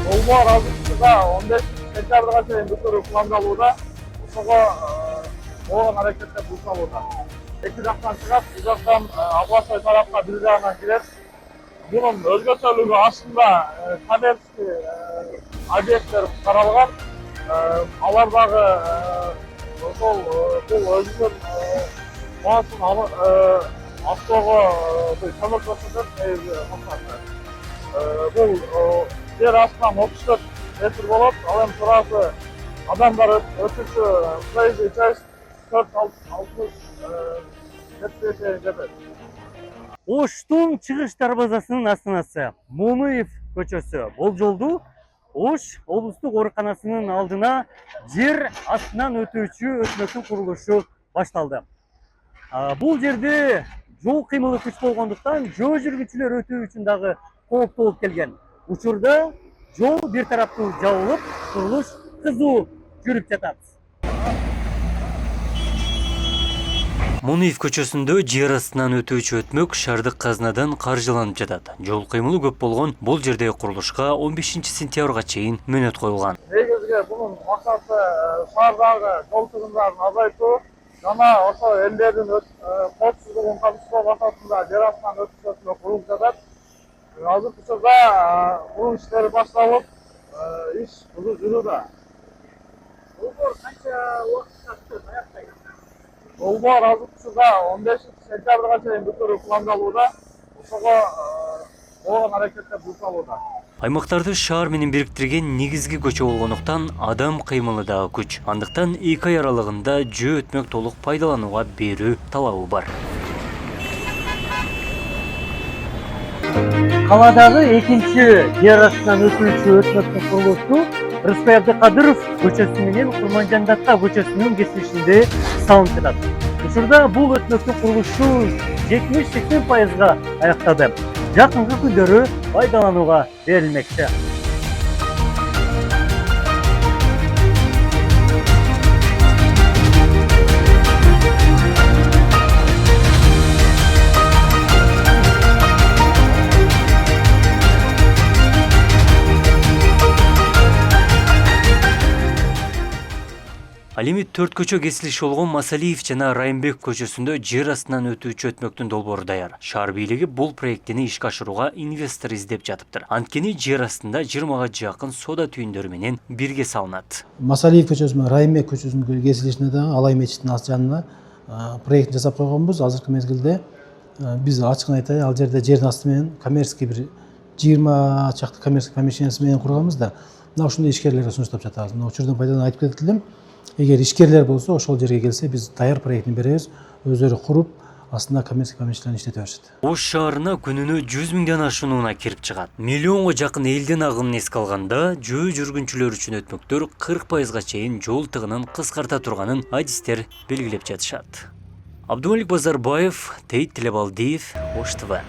Долбоор азыркыда 15 сентябрга чейин бүтүрүү пландалууда. Ошого болгон аракеттер жасалууда. Эки жактан чыгат, бул жактан Аблашай тарапка бир жагынан кирет. Bunun özgöçөлүгү aslında коммерческий объекттер каралган. Алардагы ошол бул өзүнүн баасын автого көмөк көрсөтөт негизи максаты. Бул жер астынан 34 метр болот. Ал эми турасы адамдар өтүүчү проезжий часть 4-60 метрге чейин жетет. Оштун чыгыш дарбазасынын астанасы Монуев көчөсү. Бул жолду Ош облустук ооруканасынын алдына жер астынан өтүүчү өтмөктүн курулушу башталды. Бул жерде жол кыймылы күч болгондуктан жөө жүргүнчүлөр өтүү үчүн дагы кооптуу болуп келген. Учурда жол бир тараптуу жабылып, курулуш кызуу жүрүп жатат. Монуев көчөсүндө жер астынан өтүүчү өтмөк шаардык казынадан каржыланып жатат. Жол кыймылы көп болгон бул жердеги курулушка 15 сентябрга чейин мөөнөт коюлган. Негизги бунун максаты шаардагы жол тыгындарын азайтуу жана ошо элдердин коопсуздугун камсыздоо максатында жер астынан өтүү курулуп жатат. Азыркы учурда бул иштер башталып, иш кызуу жүрүүдө. Долбоор канча убакытта аяктайт? Долбоор азыркы учурда 15 сентябрга чейин бүтүрүү пландалууда. Ошого болгон аракеттер жасалууда. Аймактарды шаар менен бириктирген негизги көчө болгондуктан адам кыймылы дагы күч. Андыктан 2 ай аралыгында жөө өтмөк толук пайдаланууга берүү талабы бар. Каладагы экинчи жер астынан өтүүчү өтмөктүн курулушу Рыспай Абдыкадыров көчөсү менен Курманжан Датта көчөсүнүн кесилишинде салынып жатат. Учурда бул өтмөктүн курулушу 70-80%га аяктады. Жакынкы күндөрү пайдаланууга берилмекчи. Ал эми 4 көчө кесилиши болгон Масалиев жана Райымбек көчөсүндө жер астынан өтүүчү өтмөктүн долбоору даяр. Шаар бийлиги бул проектини ишке ашырууга инвестор издеп жатыптыр. Анткени жер астында 20га жакын соода түйүндөрү менен бирге салынат. Масалиев көчөсү менен Райымбек көчөсүнүн кесилишине дагы Алай мечитинин жанына проектин жасап койгонбуз. Азыркы мезгилде биз ачыгын айтайлы, ал жерде жердин асты менен коммерческий бир 20 чакты коммерческий помещениясы менен курганбыз да. Мына ушундай ишкерлерге сунуштап жатабыз. Мына учурдан пайдаланып айтып кетип элем. Эгер ишкерлер болсо, ошол жерге келсе, биз даяр проектин беребиз. Өздөрү куруп, астында коммерческий помещенияларды иштете беришет. Ош шаарына күнүнө 100 миңден ашуунуна кирип чыгат. Миллионго жакын элдин агымын эске алганда, жөө жүргүнчүлөр үчүн өтмөктөр 40%га чейин жол тыгынын кыскарта турганын адистер белгилеп жатышат. Абдумалик Базарбаев, Тейт Телебалдиев, Ош ТВ.